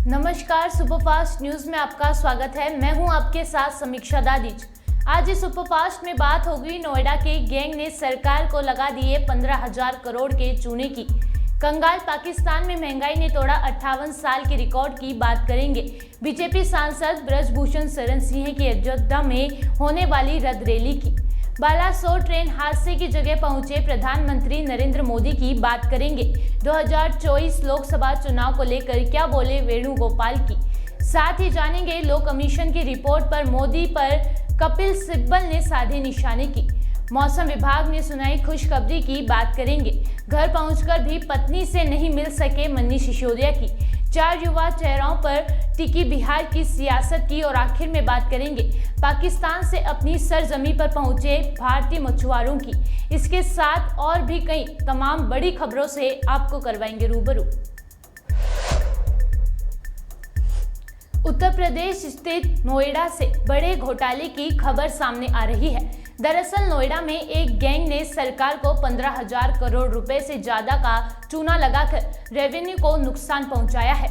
नमस्कार, superfast news में आपका स्वागत है। मैं हूं आपके साथ समीक्षा दादीज। आज इस सुपरफास्ट में बात होगी नोएडा के गैंग ने सरकार को लगा दिए 15,000 करोड़ के चूने की। कंगाल पाकिस्तान में महंगाई ने तोड़ा 58 साल के रिकॉर्ड की बात करेंगे। बीजेपी सांसद ब्रजभूषण शरण सिंह की अयोध्या में होने वाली रथ रैली की। बालासोर ट्रेन हादसे की जगह पहुंचे प्रधानमंत्री नरेंद्र मोदी की बात करेंगे। 2024 लोकसभा चुनाव को लेकर क्या बोले वेणुगोपाल की। साथ ही जानेंगे लो कमीशन की रिपोर्ट पर मोदी पर कपिल सिब्बल ने साधे निशाने की। मौसम विभाग ने सुनाई खुशखबरी की बात करेंगे। घर पहुंचकर भी पत्नी से नहीं मिल सके मनीष सिसोदिया की। 4 युवा चेहरों पर टिकी बिहार की सियासत की। और आखिर में बात करेंगे पाकिस्तान से अपनी सरजमी पर पहुंचे भारतीय मछुआरों की। इसके साथ और भी कई तमाम बड़ी खबरों से आपको करवाएंगे रूबरू। उत्तर प्रदेश स्थित नोएडा से बड़े घोटाले की खबर सामने आ रही है। दरअसल नोएडा में एक गैंग ने सरकार को 15,000 करोड़ रुपए से ज्यादा का चूना लगाकर रेवेन्यू को नुकसान पहुंचाया है।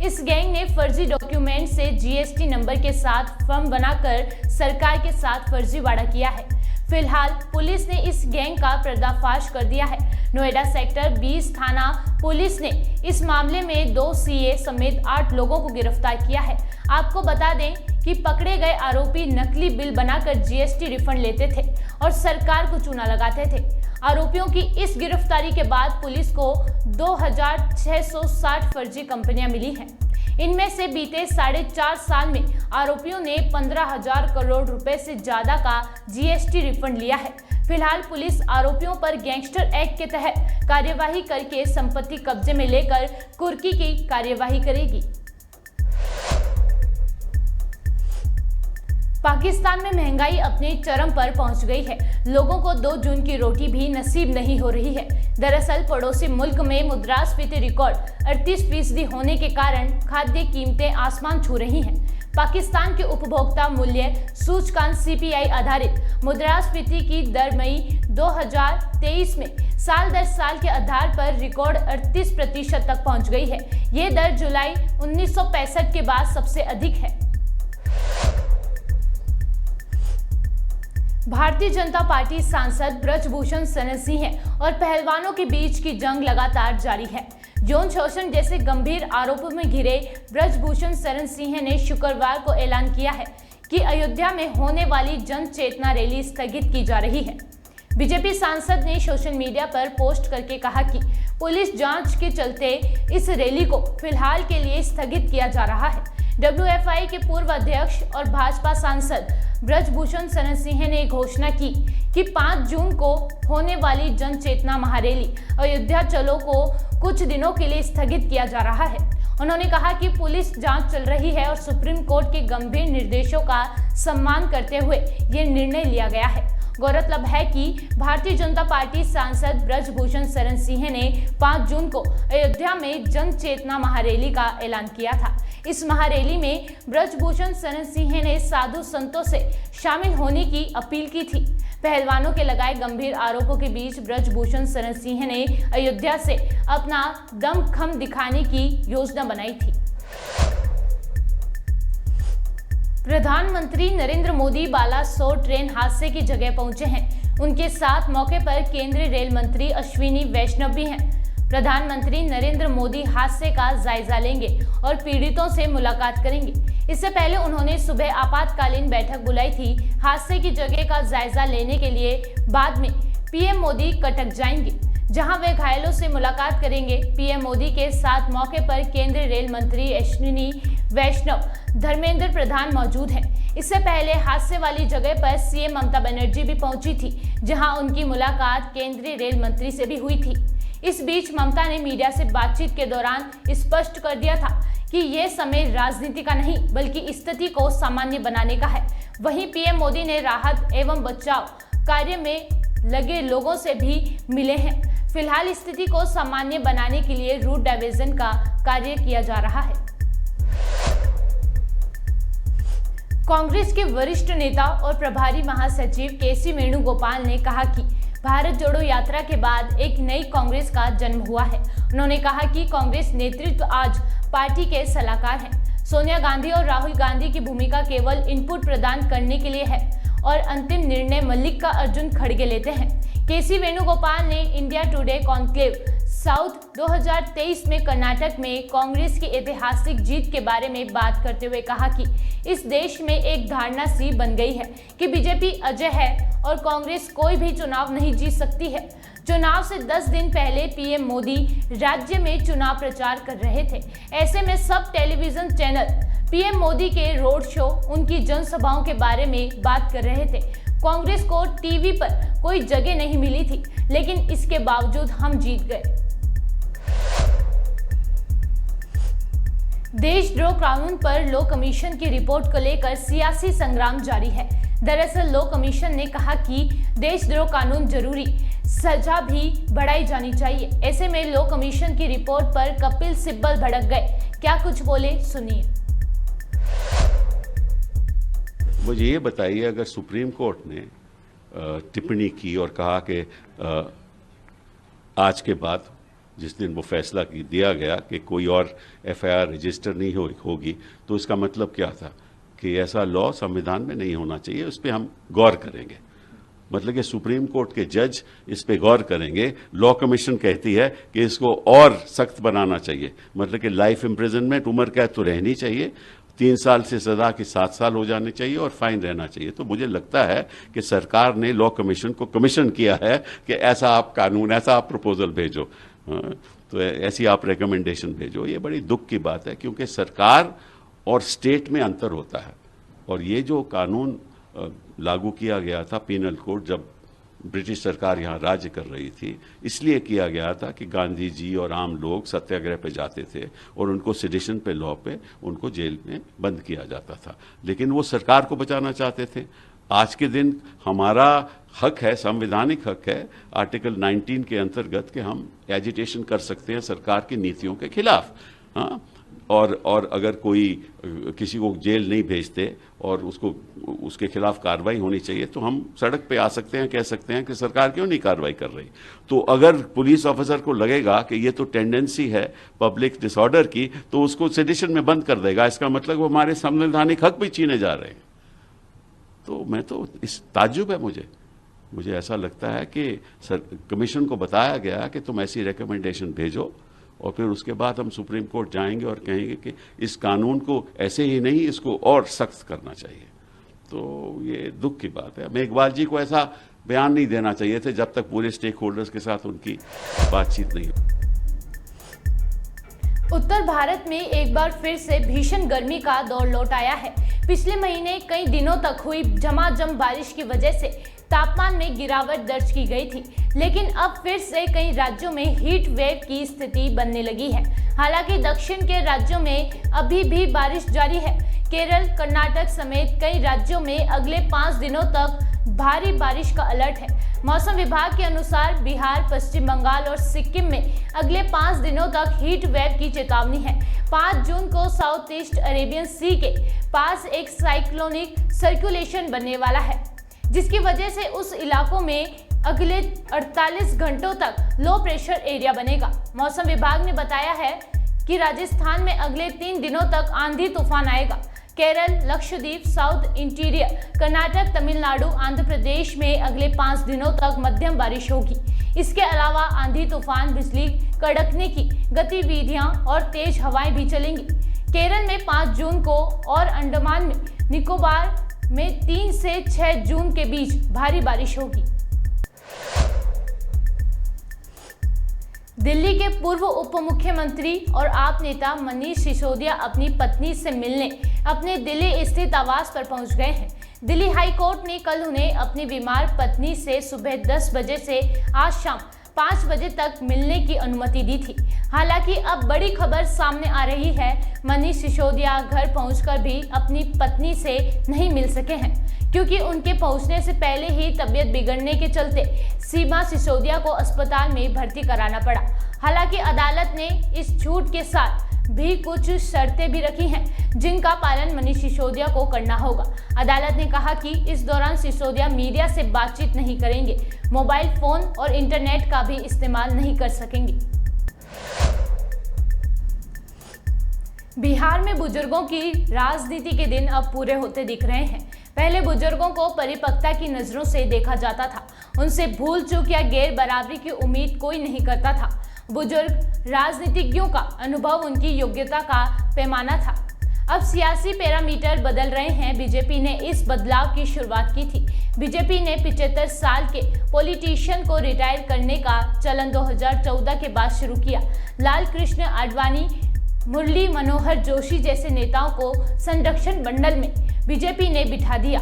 इस गैंग ने फर्जी डॉक्यूमेंट से जीएसटी नंबर के साथ फर्म बनाकर सरकार के साथ फर्जीवाड़ा किया है। फिलहाल पुलिस ने इस गैंग का पर्दाफाश कर दिया है। नोएडा सेक्टर 20 थाना पुलिस ने इस मामले में 2 सीए समेत 8 लोगों को गिरफ्तार किया है। आपको बता दें कि पकड़े गए आरोपी नकली बिल बनाकर जीएसटी रिफंड लेते थे और सरकार को चूना लगाते थे। आरोपियों की इस गिरफ्तारी के बाद पुलिस को 2,660 फर्जी कंपनियां मिली हैं। इनमें से बीते 4.5 साल में आरोपियों ने 15,000 करोड़ रुपए से ज्यादा का जीएसटी रिफंड लिया है। फिलहाल पुलिस आरोपियों पर गैंगस्टर एक्ट के तहत कार्यवाही करके संपत्ति कब्जे में लेकर कुर्की की कार्यवाही करेगी। पाकिस्तान में महंगाई अपने चरम पर पहुंच गई है। लोगों को 2 जून की रोटी भी नसीब नहीं हो रही है। दरअसल पड़ोसी मुल्क में मुद्रास्फीति रिकॉर्ड 38% होने के कारण खाद्य कीमतें आसमान छू रही हैं। पाकिस्तान के उपभोक्ता मूल्य सूचकांक सीपीआई आधारित मुद्रास्फीति की दर मई 2023 में साल दर साल के आधार पर रिकॉर्ड 38% तक पहुंच गई है। ये दर जुलाई 1965 के बाद सबसे अधिक है। भारतीय जनता पार्टी सांसद ब्रजभूषण शरण सिंह और पहलवानों के बीच की जंग लगातार जारी है। यौन शोषण जैसे गंभीर आरोपों में घिरे ब्रजभूषण शरण सिंह ने शुक्रवार को ऐलान किया है कि अयोध्या में होने वाली जन चेतना रैली स्थगित की जा रही है। बीजेपी सांसद ने सोशल मीडिया पर पोस्ट करके कहा कि पुलिस जांच के चलते इस रैली को फिलहाल के लिए स्थगित किया जा रहा है। डब्ल्यूएफआई के पूर्व अध्यक्ष और भाजपा सांसद ब्रजभूषण शरण सिंह ने घोषणा की कि 5 जून को होने वाली जन चेतना महारैली अयोध्या चलो को कुछ दिनों के लिए स्थगित किया जा रहा है। उन्होंने कहा कि पुलिस जांच चल रही है और सुप्रीम कोर्ट के गंभीर निर्देशों का सम्मान करते हुए ये निर्णय लिया गया है। गौरतलब है कि भारतीय जनता पार्टी सांसद ब्रजभूषण शरण सिंह ने 5 जून को अयोध्या में जन चेतना महारैली का ऐलान किया था। इस महारैली में ब्रजभूषण शरण सिंह ने साधु संतों से शामिल होने की अपील की थी। पहलवानों के लगाए गंभीर आरोपों के बीच ब्रजभूषण शरण सिंह ने अयोध्या से अपना दमखम दिखाने की योजना बनाई थी। प्रधानमंत्री नरेंद्र मोदी बालासोर ट्रेन हादसे की जगह पहुंचे हैं। उनके साथ मौके पर केंद्रीय रेल मंत्री अश्विनी वैष्णव भी हैं। प्रधानमंत्री नरेंद्र मोदी हादसे का जायजा लेंगे और पीड़ितों से मुलाकात करेंगे। इससे पहले उन्होंने सुबह आपातकालीन बैठक बुलाई थी। हादसे की जगह का जायजा लेने के लिए बाद में पीएम मोदी कटक जाएंगे, जहां वे घायलों से मुलाकात करेंगे। पीएम मोदी के साथ मौके पर केंद्रीय रेल मंत्री अश्विनी वैष्णव, धर्मेंद्र प्रधान मौजूद हैं। इससे पहले हादसे वाली जगह पर सीएम ममता बनर्जी भी पहुंची थी, जहां उनकी मुलाकात केंद्रीय रेल मंत्री से भी हुई थी। इस बीच ममता ने मीडिया से बातचीत के दौरान स्पष्ट कर दिया था कि ये समय राजनीति का नहीं बल्कि स्थिति को सामान्य बनाने का है। वहीं पीएम मोदी ने राहत एवं बचाव कार्य में लगे लोगों से भी मिले हैं। फिलहाल स्थिति को सामान्य बनाने के लिए रूट डाइवर्जन का कार्य किया जा रहा है। कांग्रेस के वरिष्ठ नेता और प्रभारी महासचिव केसी वेणुगोपाल ने कहा कि भारत जोड़ो यात्रा के बाद एक नई कांग्रेस का जन्म हुआ है। उन्होंने कहा कि कांग्रेस नेतृत्व आज पार्टी के सलाहकार हैं। सोनिया गांधी और राहुल गांधी की भूमिका केवल इनपुट प्रदान करने के लिए है और अंतिम निर्णय मल्लिकार्जुन खड़गे लेते हैं। केसी वेणुगोपाल ने इंडिया टुडे कॉन्क्लेव साउथ 2023 में कर्नाटक में कांग्रेस की ऐतिहासिक जीत के बारे में बात करते हुए कहा कि इस देश में एक धारणा सी बन गई है कि बीजेपी अजय है और कांग्रेस कोई भी चुनाव नहीं जीत सकती है। चुनाव से 10 दिन पहले पीएम मोदी राज्य में चुनाव प्रचार कर रहे थे। ऐसे में सब टेलीविजन चैनल पीएम मोदी के रोड शो, उनकी जनसभाओं के बारे में बात कर रहे थे। कांग्रेस को टीवी पर कोई जगह नहीं मिली थी, लेकिन इसके बावजूद हम जीत गए। देशद्रोह कानून पर लॉ कमीशन की रिपोर्ट को लेकर सियासी संग्राम जारी है। दरअसल लॉ कमीशन ने कहा कि देशद्रोह कानून जरूरी, सजा भी बढ़ाई जानी चाहिए। ऐसे में लॉ कमीशन की रिपोर्ट पर कपिल सिब्बल भड़क गए। क्या कुछ बोले, सुनिए। मुझे ये बताइए, अगर सुप्रीम कोर्ट ने टिप्पणी की और कहा कि आज के बाद जिस दिन वो फैसला दिया गया कि कोई और एफआईआर रजिस्टर नहीं होगी, तो इसका मतलब क्या था कि ऐसा लॉ संविधान में नहीं होना चाहिए, उस पर हम गौर करेंगे। मतलब कि सुप्रीम कोर्ट के जज इस पे गौर करेंगे। लॉ कमीशन कहती है कि इसको और सख्त बनाना चाहिए, मतलब कि लाइफ इम्प्रिजनमेंट, उम्र कैद तो रहनी चाहिए, 3 साल से सजा की 7 साल हो जाने चाहिए और फाइन रहना चाहिए। तो मुझे लगता है कि सरकार ने लॉ कमीशन को कमीशन किया है कि ऐसा आप कानून, ऐसा आप प्रपोजल भेजो, तो ऐसी आप रिकमेंडेशन भेजो। ये बड़ी दुख की बात है, क्योंकि सरकार और स्टेट में अंतर होता है। और ये जो कानून लागू किया गया था, पीनल कोड, जब ब्रिटिश सरकार यहाँ राज्य कर रही थी, इसलिए किया गया था कि गांधी जी और आम लोग सत्याग्रह पे जाते थे और उनको सेडिशन पे, लॉ पे उनको जेल में बंद किया जाता था, लेकिन वो सरकार को बचाना चाहते थे। आज के दिन हमारा हक है, संवैधानिक हक है, आर्टिकल 19 के अंतर्गत कि हम एजिटेशन कर सकते हैं सरकार की नीतियों के खिलाफ। हाँ, और अगर कोई किसी को जेल नहीं भेजते और उसके खिलाफ कार्रवाई होनी चाहिए, तो हम सड़क पे आ सकते हैं, कह सकते हैं कि सरकार क्यों नहीं कार्रवाई कर रही। तो अगर पुलिस ऑफिसर को लगेगा कि ये तो टेंडेंसी है पब्लिक डिसऑर्डर की, तो उसको सेडिशन में बंद कर देगा। इसका मतलब वो हमारे संवैधानिक हक भी छीने जा रहे हैं। तो मैं तो इस ताज्जुब है मुझे ऐसा लगता है कि कमीशन को बताया गया कि तुम ऐसी रिकमेंडेशन भेजो और फिर उसके बाद हम सुप्रीम कोर्ट जाएंगे और कहेंगे कि इस कानून को ऐसे ही नहीं, इसको और सख्त करना चाहिए। तो ये दुख की बात है। मेघवाल जी को ऐसा बयान नहीं देना चाहिए थे जब तक पूरे स्टेक होल्डर्स के साथ उनकी बातचीत नहीं हुई। उत्तर भारत में एक बार फिर से भीषण गर्मी का दौर लौट आया है। पिछले महीने कई दिनों तक हुई झमाझम बारिश की वजह से तापमान में गिरावट दर्ज की गई थी, लेकिन अब फिर से कई राज्यों में हीट वेव की स्थिति बनने लगी है। हालांकि दक्षिण के राज्यों में अभी भी बारिश जारी है। केरल, कर्नाटक समेत कई राज्यों में अगले 5 दिनों तक भारी बारिश का अलर्ट है। मौसम विभाग के अनुसार बिहार, पश्चिम बंगाल और सिक्किम में अगले 5 दिनों तक हीट वेव की चेतावनी है। 5 जून को साउथ ईस्ट अरेबियन सी के पास एक साइक्लोनिक सर्कुलेशन बनने वाला है, जिसकी वजह से उस इलाकों में अगले 48 घंटों तक लो प्रेशर एरिया बनेगा। मौसम विभाग ने बताया है कि राजस्थान में अगले 3 दिनों तक आंधी तूफान आएगा। केरल, लक्षद्वीप, साउथ इंटीरियर, कर्नाटक, तमिलनाडु, आंध्र प्रदेश में अगले 5 दिनों तक मध्यम बारिश होगी। इसके अलावा आंधी तूफान, बिजली कड़कने की गतिविधियां और तेज हवाएं भी चलेंगी। केरल में 5 जून को और अंडमान में निकोबार में 3 से 6 जून के बीच भारी बारिश होगी। दिल्ली के पूर्व उप मुख्यमंत्री और आप नेता मनीष सिसोदिया अपनी पत्नी से मिलने अपने दिल्ली स्थित आवास पर पहुंच गए हैं। दिल्ली हाई कोर्ट ने कल उन्हें अपनी बीमार पत्नी से सुबह 10 बजे से आज शाम 5 बजे तक मिलने की अनुमति दी थी। हालांकि अब बड़ी खबर सामने आ रही है, मनीष सिसोदिया घर पहुंचकर भी अपनी पत्नी से नहीं मिल सके हैं, क्योंकि उनके पहुंचने से पहले ही तबीयत बिगड़ने के चलते सीमा सिसोदिया को अस्पताल में भर्ती कराना पड़ा। हालांकि अदालत ने इस छूट के साथ भी कुछ शर्तें भी रखी हैं, जिनका पालन मनीष सिसोदिया को करना होगा। अदालत ने कहा कि इस दौरान सिसोदिया मीडिया से बातचीत नहीं करेंगे, मोबाइल फोन और इंटरनेट का भी इस्तेमाल नहीं कर सकेंगे। बिहार में बुजुर्गों की राजनीति के दिन अब पूरे होते दिख रहे हैं। पहले बुजुर्गों को परिपक्वता की नजरों से देखा जाता था, उनसे भूल चूक या गैर बराबरी की उम्मीद कोई नहीं करता था। बुजुर्ग राजनीतिज्ञों का अनुभव उनकी योग्यता का पैमाना था। अब सियासी पैरामीटर बदल रहे हैं। बीजेपी ने इस बदलाव की शुरुआत की थी। बीजेपी ने 75 साल के पॉलिटिशियन को रिटायर करने का चलन 2014 के बाद शुरू किया। लाल कृष्ण आडवाणी, मुरली मनोहर जोशी जैसे नेताओं को संरक्षण मंडल में बीजेपी ने बिठा दिया।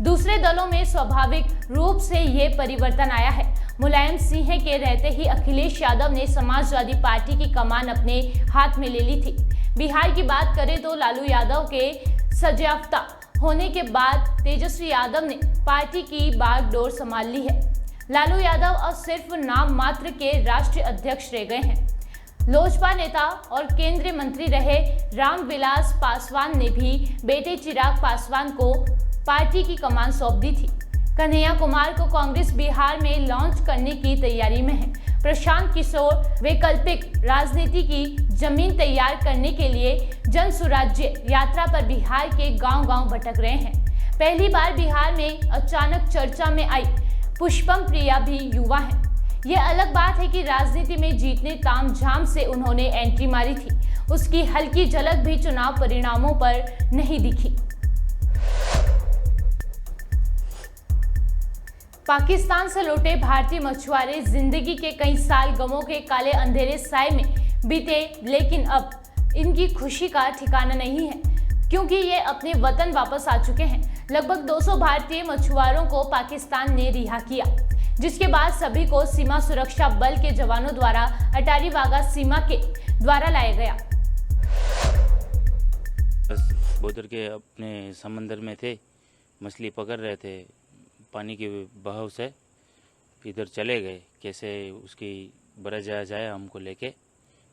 दूसरे दलों में स्वाभाविक रूप से ये परिवर्तन आया है। मुलायम सिंह के रहते ही अखिलेश यादव ने समाजवादी पार्टी की कमान अपने हाथ में ले ली थी। बिहार की बात करें तो लालू यादव के सजायाफ्ता होने के बाद तेजस्वी यादव ने पार्टी की बागडोर संभाल ली है। लालू यादव अब सिर्फ नाम मात्र के राष्ट्रीय अध्यक्ष रह गए हैं। लोजपा नेता और केंद्रीय मंत्री रहे रामविलास पासवान ने भी बेटे चिराग पासवान को पार्टी की कमान सौंप दी थी। कन्हैया कुमार को कांग्रेस बिहार में लॉन्च करने की तैयारी में है। प्रशांत किशोर वैकल्पिक राजनीति की जमीन तैयार करने के लिए जन सुराज्य यात्रा पर बिहार के गांव-गांव भटक रहे हैं। पहली बार बिहार में अचानक चर्चा में आई पुष्पम प्रिया भी युवा हैं। ये अलग बात है कि राजनीति में जीतने तामझाम से उन्होंने एंट्री मारी थी। उसकी हल्की झलक भी चुनाव परिणामों पर नहीं दिखी। पाकिस्तान से लौटे भारतीय मछुआरे जिंदगी के कई साल गमों के काले अंधेरे साए में बीते, लेकिन अब इनकी खुशी का ठिकाना नहीं है, क्योंकि ये अपने वतन वापस आ चुके हैं। लगभग 200 भारतीय मछुआरों को पाकिस्तान ने रिहा किया, जिसके बाद सभी को सीमा सुरक्षा बल के जवानों द्वारा अटारी वाघा सीमा के द्वारा लाया गया। उधर के अपने समंदर में थे, मछली पकड़ रहे थे, पानी के बहाव से इधर चले गए। कैसे उसकी बरज जाए हमको लेके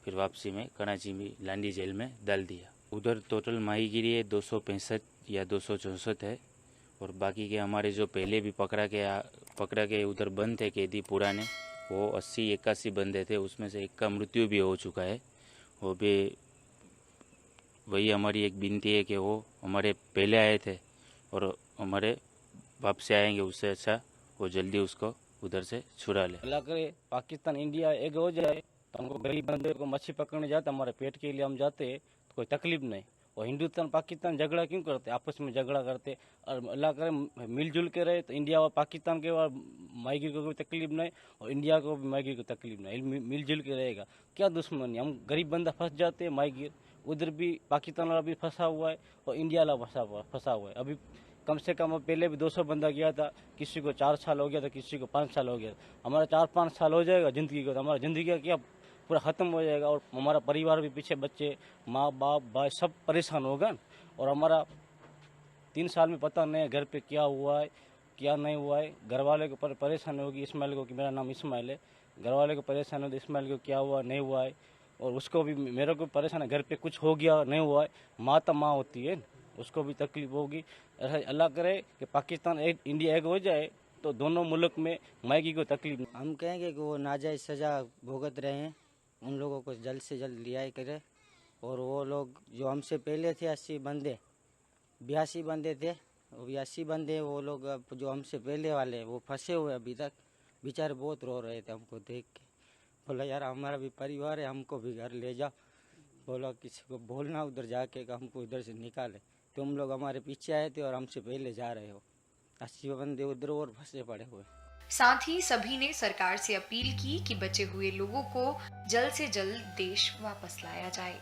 फिर वापसी में कराची में लांडी जेल में डाल दिया। उधर टोटल माहीगिरी 265 या 264 है, और बाकी के हमारे जो पहले भी पकड़ा के उधर बंद थे कैदी पुराने, वो 80-81 बंदे थे, उसमें से एक का मृत्यु भी हो चुका है। वो भी वही हमारी एक विनती है कि वो हमारे पहले आए थे और हमारे वापसी आएंगे, उससे अच्छा वो जल्दी उसको उधर से छुड़ा ले। अल्लाह करे पाकिस्तान इंडिया एक हो जाए तो हमको गरीब बंदे को मच्छी पकड़ने जाते, हमारे पेट के लिए हम जाते तो कोई तकलीफ नहीं। और हिंदुस्तान पाकिस्तान झगड़ा क्यों करते, आपस में झगड़ा करते। और अल्लाह करे मिलजुल के रहे तो इंडिया और पाकिस्तान के और मायगी को कोई तकलीफ नहीं और इंडिया को भी मायगी को तकलीफ नहीं, मिलजुल के रहेगा। क्या दुश्मनी, हम गरीब बंदा फंस जाते हैं मायगी, उधर भी पाकिस्तान वाला भी फंसा हुआ है और इंडिया वाला फंसा हुआ है। अभी कम से कम पहले भी 200 बंदा गया था, किसी को 4 साल हो गया था, किसी को 5 साल हो गया। हमारा 4-5 साल हो जाएगा ज़िंदगी को, तो हमारा ज़िंदगी का क्या पूरा ख़त्म हो जाएगा। और हमारा परिवार भी पीछे, बच्चे, माँ बाप भाई सब परेशान होगा। और हमारा 3 साल में पता नहीं घर पे क्या हुआ है क्या नहीं हुआ है। घर वाले को परेशानी होगी इस्माइल को, कि मेरा नाम इस्माइल है। घर वाले को परेशानी होगी इस्माइल को क्या हुआ नहीं हुआ है, और उसको भी मेरे को परेशान है घर पे कुछ हो गया नहीं हुआ है। माँ तो माँ होती है, उसको भी तकलीफ होगी। अल्लाह करे कि पाकिस्तान इंडिया एक हो जाए तो दोनों मुल्क में मायगी को तकलीफ। हम कहेंगे कि वो नाजायज सज़ा भुगत रहे हैं, उन लोगों को जल्द से जल्द रिहाई करे। और वो लोग जो हमसे पहले थे 82 बंदे थे, 82 बंदे, वो लोग अब जो हमसे पहले वाले वो फंसे हुए अभी तक, बेचारे बहुत रो रहे थे हमको देख के। बोला यार हमारा भी परिवार है, हमको भी घर ले जाओ। बोला किसी को बोलना उधर जाके कि हमको इधर से निकाले। तुम लोग हमारे पीछे आए थे और हमसे पहले जा रहे हो। 80 बंदे उधर और फंसे पड़े हुए। साथ ही सभी ने सरकार से अपील की कि बचे हुए लोगों को जल्द से जल्द देश वापस लाया जाए।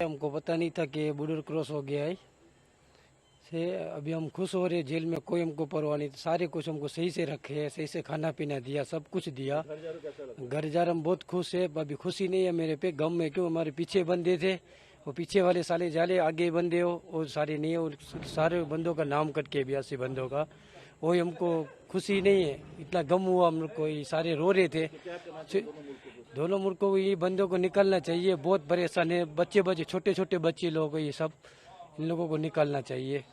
हमको पता नहीं था कि बॉर्डर क्रॉस हो गया है से अभी हम खुश हो रहे। जेल में कोई हमको परवाह नहीं, सारे कुछ हमको सही से रखे, सही से खाना पीना दिया, सब कुछ दिया। घर जा हम बहुत खुश है। अभी खुशी नहीं है मेरे पे, गम में। क्यों, हमारे पीछे बंदे थे, वो पीछे वाले साले जाले आगे बंदे हो, और सारे नहीं हो, सारे बंदों का नाम कट के 82 बंदों का, वही हमको खुशी नहीं है। इतना गम हुआ हम लोग को, ये सारे रो रहे थे। दोनों मुल्कों को ये बंदों को निकलना चाहिए, बहुत परेशान है। बच्चे छोटे छोटे बच्चे लोग, ये सब इन लोगों को निकलना चाहिए।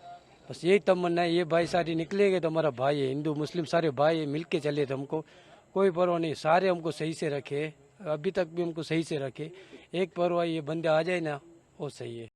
बस यही तमन्ना है। ये भाई सारे निकलेंगे तो हमारा भाई है, हिंदू मुस्लिम सारे भाई है, मिल के चले थे। हमको कोई परवाह नहीं, सारे हमको सही से रखे, अभी तक भी हमको सही से रखे। एक परवाह ये बंदे आ जाए ना वो सही है।